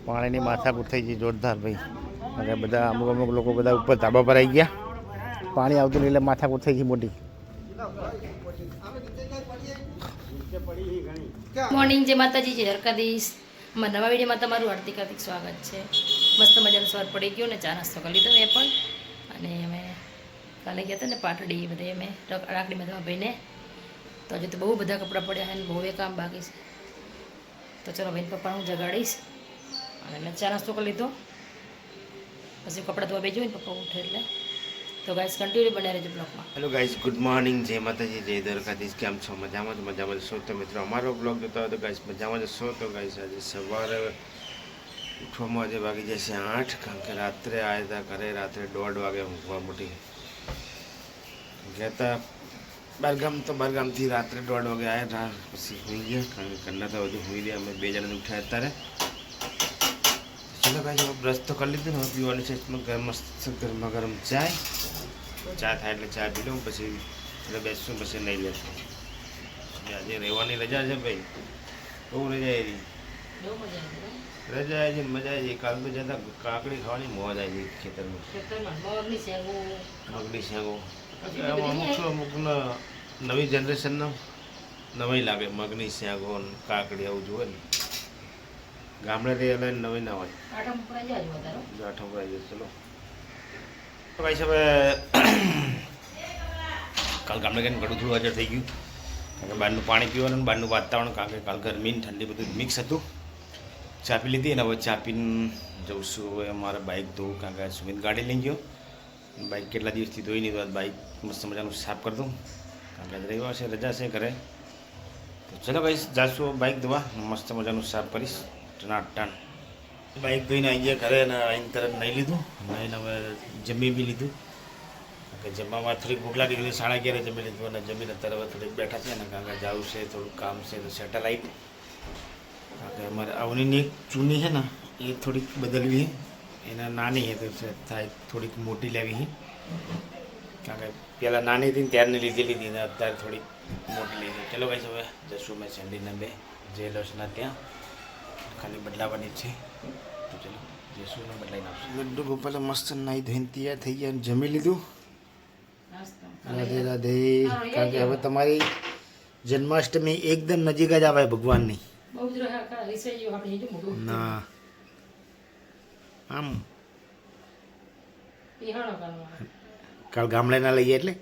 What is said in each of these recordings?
પાણીની માથાકૂટ થઈ ગઈ જોરદાર ભાઈ. અને બધા અમુક લોકો બધા ઉપર ધાબા પર આવી ગયા. પાણી આવતું નહીં એટલે માથાકૂટ થઈ ગઈ મોટી. મોર્નિંગ જય માતાજી, જય દ્વારકાધીશ. અમારા નવા વિડીયોમાં તમારું હાર્દિક સ્વાગત છે. મસ્ત મજાનું સવાર પડી ગયું ને ચા નાસ્તો કરી લીધો મેં પણ. અને અમે કાલે ગયા હતા ને પાટડી બધે અમે રાખડી બધા ભાઈને. તો હજુ તો બહુ બધા કપડાં પડ્યા છે ને બહુ કામ બાકી છે. તો ચલો ભાઈ પપ્પા હું જગાડીશ. અને મેં ચા નાસ્તો કરી લીધો. પછી કપડાં ધોવા બેસી ને પપ્પા ઉઠે એટલે. તો ગાઈસ કન્ટિન્યુ બન્યા રહેજો બ્લોગમાં. હેલો ગાઈસ, ગુડ મોર્નિંગ, જય માતાજી, જય દ્વારકાધીશ. કેમ છો? મજામાં છો તો મિત્રો? અમારો બ્લોગ જોતા હોય તો ગાઈસ મજામાં જ છો તો ગાઈસ આજે સવારે ઉઠવામાં આજે વાગી જશે 8. કારણ કે રાત્રે આવ્યા હતા ઘરે, રાત્રે 1:30 વાગે ઊંઘવા મોટી ગયા હતા બારગામથી રાત્રે 1:30 વાગે આવ્યા હતા. પછી સુઈ ગયા કારણ કે ઘરના તો બધું સુઈ ગયા. અમે 2 જણા ઉઠ્યા અત્યારે. ચલો ગાઈસ, બ્રશ તો કરી લીધું ને હવે પીવાની છે મસ્ત ગરમા ગરમ ચા થાય એટલે ચા પી લઉં. પછી એટલે બેસશું, પછી નહીં લેશું. આજે રહેવાની રજા છે ભાઈ, બહુ રજા આવી રજા આવી છે, મજા આવી. કાલ તો જતા કાકડી ખાવાની મોજ આવી ગઈ ખેતરમાં. મગની શેંગો અમુકને નવી જનરેશનનો નવી લાગે મગની શેંગો કાકડી આવું જુએ ને. ગામડે એટલે નવી ના હોય. આઠમ પડાઈ જાય. ચલો ભાઈ સાહેબ, કાલ ગામડે ગઈને ઘણું થોડું હાજર થઈ ગયું. કારણ કે બહારનું પાણી પીવાનું, બહારનું વાતાવરણ, કારણ કે કાલ ગરમી ને ઠંડી બધું મિક્સ હતું. ચા પી લીધી અને હવે ચા પીને જઉં છું હવે અમારે બાઇક ધોવું. કારણ કે સુમિત ગાડી લઈ ગયો. બાઇક કેટલા દિવસથી ધોઈ નહીં, તો બાઇક મસ્ત મજાનું સાફ કરી દઉં. કારણ કે રવિવાર છે, રજા છે ઘરે. તો ચલો ભાઈ જાશું બાઇક ધોવા, મસ્ત મજાનું સાફ કરીશ. ટનાટન બાઇક ધોઈને આવી ગયા ઘરે અને આવીને તરત નહીં લીધું. નહીં હવે જમી બી લીધું. કારણ કે જમવામાં થોડીક ભૂખ લાગી ગઈ. 11:30 જમી લીધું અને જમીને અત્યારે હવે થોડીક બેઠા છે ને. કારણ કે જવું છે, થોડુંક કામ છે. તો સેટેલાઇટ, કારણ કે અમારે અવનીની એક ચૂની છે ને એ થોડીક બદલવી છે. એના નાની છે તો થાય થોડીક મોટી લેવી છે. કારણ કે પહેલાં નાની હતી ને ત્યારની લીધી ને અત્યારે થોડીક મોટી લીધી. ચલો ભાઈ હવે જશું મેં સેન્ડીના બે જેલર્સના ત્યાં ખાલી બદલાવાની છે. તો ચલો જઈશું ને બદલાઈ નાખશું. લડ્ડુ ગોપાલ મસ્ત નાહી ધોઈને તૈયાર થઈ ગયા, જમી લીધું. રાધે રાધે. કારણ કે હવે તમારી જન્માષ્ટમી એકદમ નજીક જ આવે ભગવાનની. ના આમ કાલ ગામડે ના લઈએ એટલે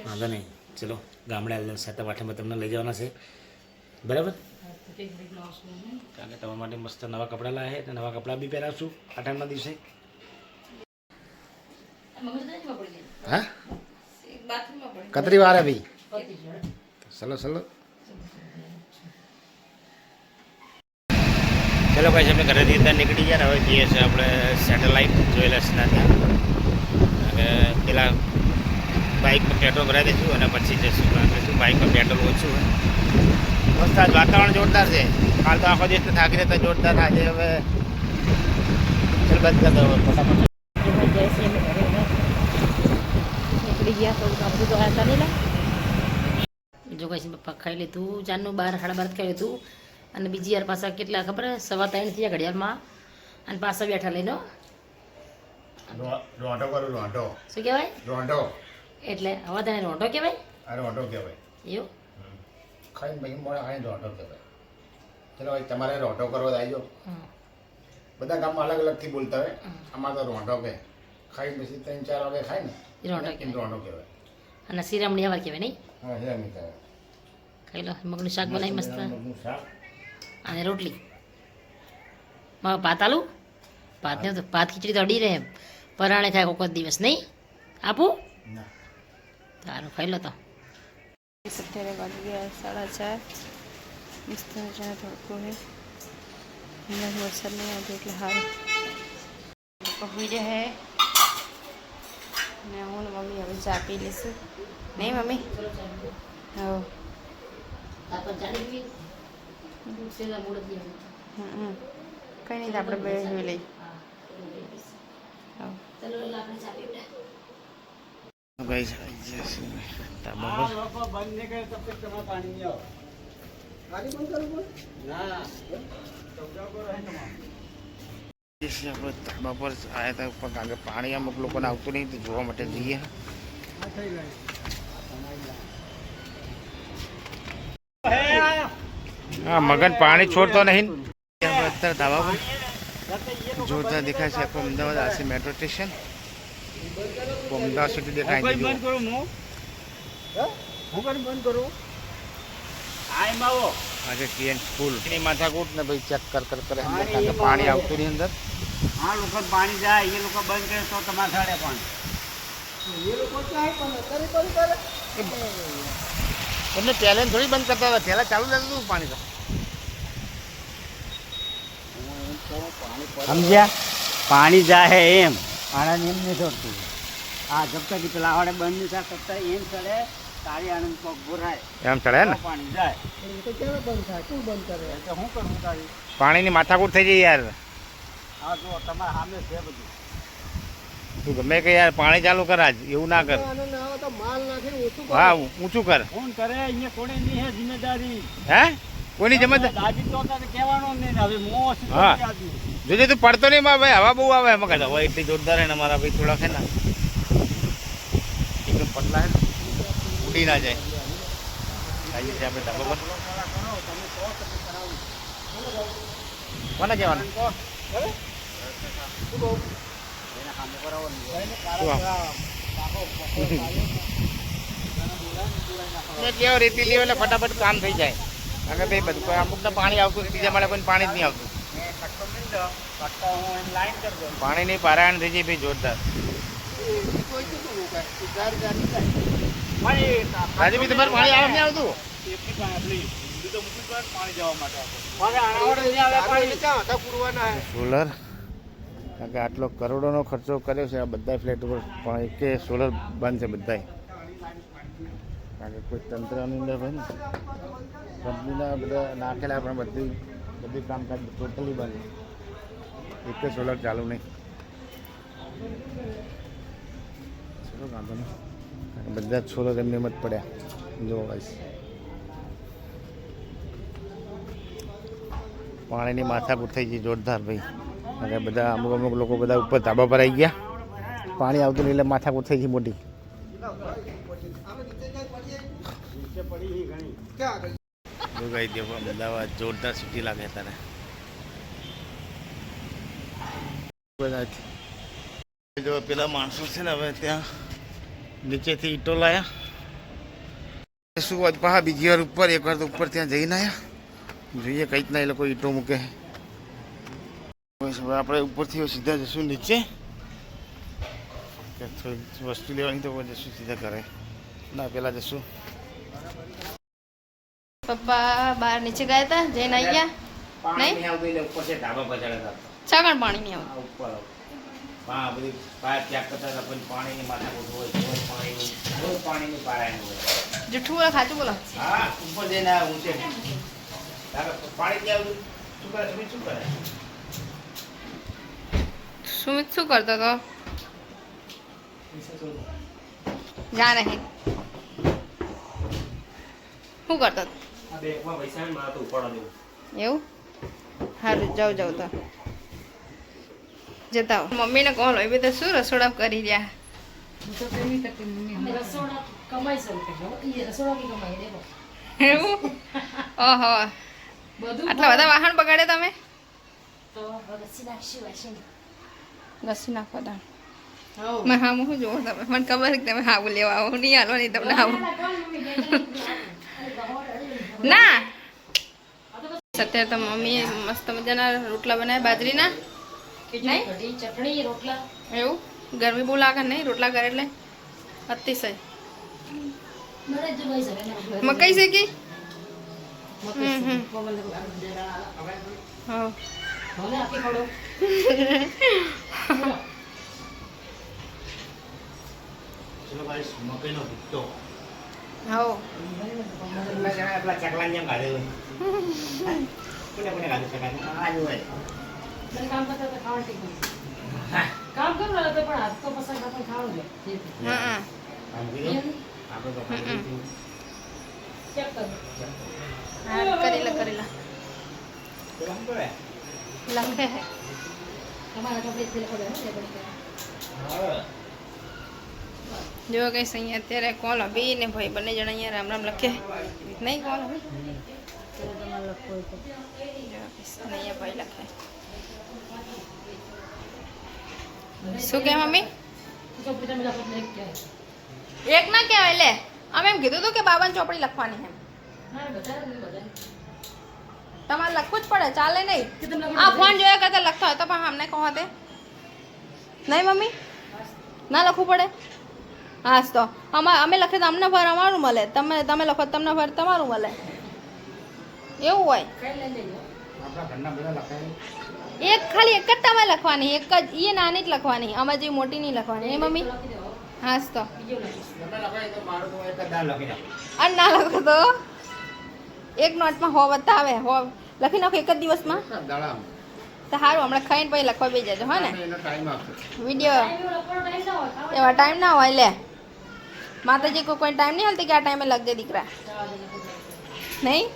વાંધો નહીં. ચલો ગામડે 7-8 તમને લઈ જવાના છે, બરાબર? કારણ કે તમારા માટે મસ્ત નવા કપડાં લાવે છે. નવા કપડાં બી પહેરાવશું આઠમના દિવસે. હા કતરી વાર ભાઈ. ચલો ચલો ચલો ભાઈ, આપણે ઘરેથી ત્યાં નીકળી ગયા. હવે જઈએ છીએ આપણે સેટેલાઇટ જ્વેલર્સના ત્યાં. અને પેલા બાઇકમાં પેટ્રોલ ભરાઈ દઈશું અને પછી જઈશું. કારણ કે શું બાઇકમાં પેટ્રોલ ઓછું હોય. મસ્ત આજ વાતાવરણ જોરદાર છે. કાલ તો આખો દિવસ થાકી રહેતા જોરદાર. આજે હવે ચલ બંધ કરી દો ફટાફટ. નીકળી ગયા, થોડું કામ બધું હતા નહીં. જો કઈ પપ્પા ખાઈ લીધું ચારનું 12-12 ખાઈ લીધું. અને બીજી યાર પાછા કેટલા ખબર 3:15 થયા ઘડિયાળમાં. અને પાછા બેઠા લઈને રોંઢો કરું. રોંઢો શું કહેવાય? રોંઢો એટલે હવે તને રોંઢો કહેવાય? આ રોંઢો કહેવાય. એવું ખાઈને ભાઈ મળે ખાઈને રોંઢો કહેવાય. ચલો ભાઈ તમારે રોંઢો કરવો આવજો. બધા ગામમાં અલગ અલગથી બોલતા હોય. આમાં તો રોંઢો કહે. ખાઈને પછી 3-4 વાગે ખાય ને રોંઢો કહેવાય. અને શિરામણી આવા કહેવાય નહીં? હા શિરામણી કહેવાય. ખાઈ લો. મગનું શાક બનાવી મસ્ત શાક અને રોટલી. ભાત આલુ ભાતને તો ભાત ખીચડી તો અડી રહે એમ પરાણે ખાય કોઈ દિવસ નહીં. આપું સારું ખાઈ લો. તો 17 વાગી ગયા, 4:30. મસ્ત મજાના તડકો છે. હમણાં વરસાદ નહીં આવતો એટલે સારું. પકવી જાય ને હું મમ્મી હવે ચા પી લઈશું. નહીં મમ્મી? હા કંઈ નહીં, આપણે બે જોઈ લઈ. આપણે ધાબા પર આવ્યા હતા ઉપર, કારણ કે પાણી અમુક લોકોને આવતું નહીં, તો જોવા માટે જઈએ. હા, મગન પાણી છોડતો નહીં. અત્યારે ધાબા પર જોરદાર દેખાય છે આખું અમદાવાદ. આ છે મેટ્રો સ્ટેશન. અમદાવાદ સિટી દેખાય છે. આજે ટીએન સ્કૂલ ની માથાકૂટ ને ભાઈ ચેક કર કરે, કારણ કે પાણી આવતું નહીં અંદર. હા, લોકો પાણી જાય, એ લોકો બંધ કરે તો તમારે સાડે પાણી. એમને પહેલે થોડી બંધ કરતા હતા, પહેલા ચાલુ થતું હતું પાણી. તો સમજ્યા? પાણી જાય એમ આણંદ એમ નહીં છોડતું. હા, જબ તક પેલા આવડે બંધ નહીં થાય તબ તક એમ ચડે, તારી આણંદ પગ ભરાય એમ ચડે ને પાણી જાય. બંધ થાય, શું બંધ કરે? એટલે શું કરવું તારી? પાણીની માથાકૂટ થઈ જાય યાર. હા, જો તમારા સામે છે બધું. તું ગમે કે યાર પાણી ચાલુ કર, આજ એવું ના કર. હા, ઊંચું કર. ફોન કરે અહીંયા કોને નહીં હે જિમ્મેદારી. હે કોઈની જમત દાદી તો તને કહેવાનો નહીં. હવે મોં હા. સીધું જોજે તું પડતો નહીં માં ભાઈ, હવા બહુ આવે એમાં. કાઢ હવા એટલી જોરદાર હે ને અમારા ભાઈ, થોડા છે ને એકદમ પતલા હે, ઉડી ના જાય. આવી છે આપણે ધાબા પર. કોને જવાનું? કેવો રેતી લેવો એટલે ફટાફટ કામ થઈ જાય. કારણ કે ભાઈ બધું અમુકને પાણી આવતું, બીજા મારે કોઈ પાણી જ નહીં આવતું. પાણીની પારાયણ થઈ જાય ભાઈ જોરદાર. રાજુભાઈ તમારે પાણી આવે નહીં આવતું? સોલર, કારણ કે આટલો કરોડોનો ખર્ચો કર્યો છે આ બધા ફ્લેટ ઉપર, પણ એક સોલર બંધ છે બધાય. કારણ કે કોઈ તંત્રની અંદર હોય ને, કંપનીના બધા નાખેલા પણ બધી કામકાજ ટોટલી બંધ. એક સોલર ચાલુ નહીં. ચલો વાંધો નહીં, બધા જ સોલર એમને એમ જ પડ્યા. જો પાણીની માથાકૂટ થઈ ગઈ જોરદાર ભાઈ. અને બધા અમુક લોકો બધા ઉપર ધાબા પર આવી ગયા. પાણી આવતું નહીં એટલે માથાકૂટ થઈ ગઈ મોટી. જો ગાઈ દેખો અમદાવાદ જોરદાર સિટી લાગે તારે. જો પેલા માણસો છે ને હવે ત્યાં નીચેથી ઈંટો લાયા. શું વાત પા બીજી વાર ઉપર, એક વાર તો ઉપર ત્યાં જઈને આવ્યા. જોઈએ કઈ રીતના એ લોકો ઈંટો મૂકે. આપણે ઉપરથી સીધા જશું નીચે, વસ્તુ લેવાની તો જશું સીધા ઘરે. ના પેલા જશું. પપ્પા બહાર નીચે ગયા હતા, જઈને આવી ગયા. પાણી આવતું એટલે ઉપર છે ધાબા પર ચડ્યા છાગણ પાણી નહીં આવતું. ઉપર બધી પાર ત્યાગ કરતા હતા, પણ પાણીની માથાકૂટ હોય, પાણીની પારાયણ હોય. જૂઠું બોલો, ખાચું બોલો. હા, ઉપર જઈને આ ઊંચે પાણી ત્યાં શું કરે? શું કરે? સુમિત શું કરતો હતો? જા નહીં. શું કરતો હતો? એવું? સારું, જાઉં તો જતા હો. મમ્મીને કોલ હોય તો શું રસોડા કરી રહ્યા? એવું? ઓહો, આટલા બધા વાહન બગાડે તમે? ઘસી નાખો તા. મેં હા હું જોઉં તમે, મને ખબર છે કે તમે હાવું લેવા આવો, નહીં હાલો નહીં તમને હાવું. ના અત્યારે તો મમ્મીએ મસ્ત મજાના રોટલા બનાવ્યા બાજરીના. ચટણી રોટલા. એવું? ગરમી બહુ લાગે નહીં રોટલા કરે એટલે અતિશય. મકાઈ શેકી? હા. મકઈનો ભૂટ્ટો. હા. પેલા ચકલાની જેમ કાઢેલો. કોને કાઢી શકાય? આ જ હોય. કામ કરતા તો ખાવાનું ઠીક નથી. કામ કરો ને તો પણ હાથ તો પસંદ આપણે ખાવાનું છે. હા. આપણે તો ચેક કરો હા કરી લે લખે હે તમારા ચોપડી લખો જો કઈ અહીંયા અત્યારે કોલ અભી ને ભાઈ બંને જણા અહીંયા રામ રામ લખે નહીં કોલ અભી તમારે લખો તો અહીંયા ભાઈ લખે શું કે મમ્મી ચોપડી તમે લખો એટલે એક કહેવાય એક ના કહેવાય લે અમે એમ કીધું હતું કે બાબાની ચોપડી લખવાની એમ ના બધા તમારે લખવું જ પડે ચાલે કે નહીં તમે લખો આ ફોન જોયા કરતા લખતા હોય તો પણ અમને કહો તે નહીં મમ્મી ના લખવું પડે હા તો અમે લખીએ તો અમને ભર અમારું મળે તમે લખો તો તમને ભર તમારું મળે એવું હોય કઈ લઈ લેજો આપણા ઘરના બધા લખાય એક ખાલી એક જ તમે લખવાની એક જ એ નાની જ લખવાની આમાં જે મોટી નહીં લખવાની એ મમ્મી લખી દેવો હા તો બીજો લખીશ તમે લખાય તો મારું તો એક જ દાળ લખી નાખો અને ના લખો તો એક નોટમાં હો બતાવે હો લખી નાખો એક જ દિવસમાં દાડા તો સારું હમણાં ખાઈને પછી લખવા બેસી જજો હા ને એનો ટાઈમ આપશે વિડીયો એવા ટાઈમ ના હોય લે માતાજી કોઈ ટાઈમ નહીં હાલતી કે આ ટાઈમે લખજે દીકરા નહીં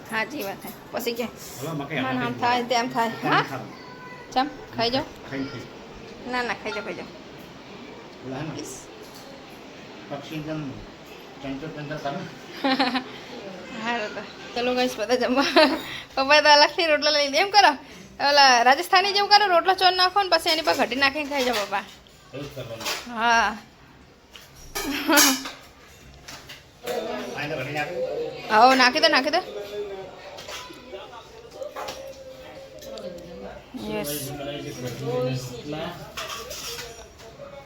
સાચી વાત હે પછી કે હવે મકે મન આમ થાય તેમ થાય હા ચમ ખાઈ જાઓ ખાઈ ના ના ખાઈ જાઓ પક્ષી એકદમ ચંચળ કરે હારું તો ચલો ગઈશ બધા જમવા પપ્પા તો અલગથી રોટલો લઈ લે એમ કરો ઓલા રાજસ્થાની જેવું કરો રોટલો ચોર નાખો ને પછી એની પર ઘટી નાખીને ખાઈ જાઓ પપ્પા એવું જ કરવાનું હા આને ઘડી નાખી આવો નાખી દો યસ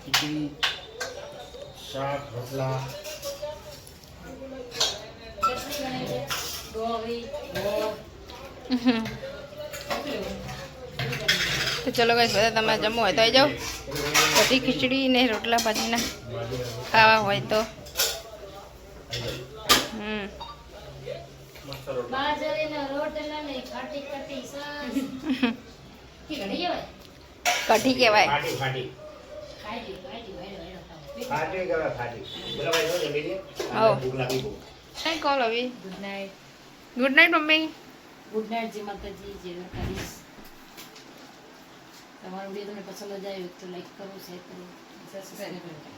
ખીચડી શાક રોટલા તો ચલો ગાઈસ બધા તમારે જમવું હોય તો આવી જાઓ બધી ખીચડી ને રોટલા ભાજીના ખાવા હોય તો બાજરીના રોટલા ને ખાટી ખાટી સાસ કે ઘડી કહેવાય કઢી કહેવાય ફાટી ફાટી ખાઈ વાયડો ફાટી કહેવાય ફાટી બોલા ભાઈ જો જમી લે આવો. ભૂખ લાગી બહુ કઈ કોલ હવે good night good night mummy good night જય માતાજી જય દ્વારકાધીશ તમારો વિડીયો તમને પસંદ જ આવ્યો તો લાઈક કરો શેર કરો સબસ્ક્રાઈબ કરો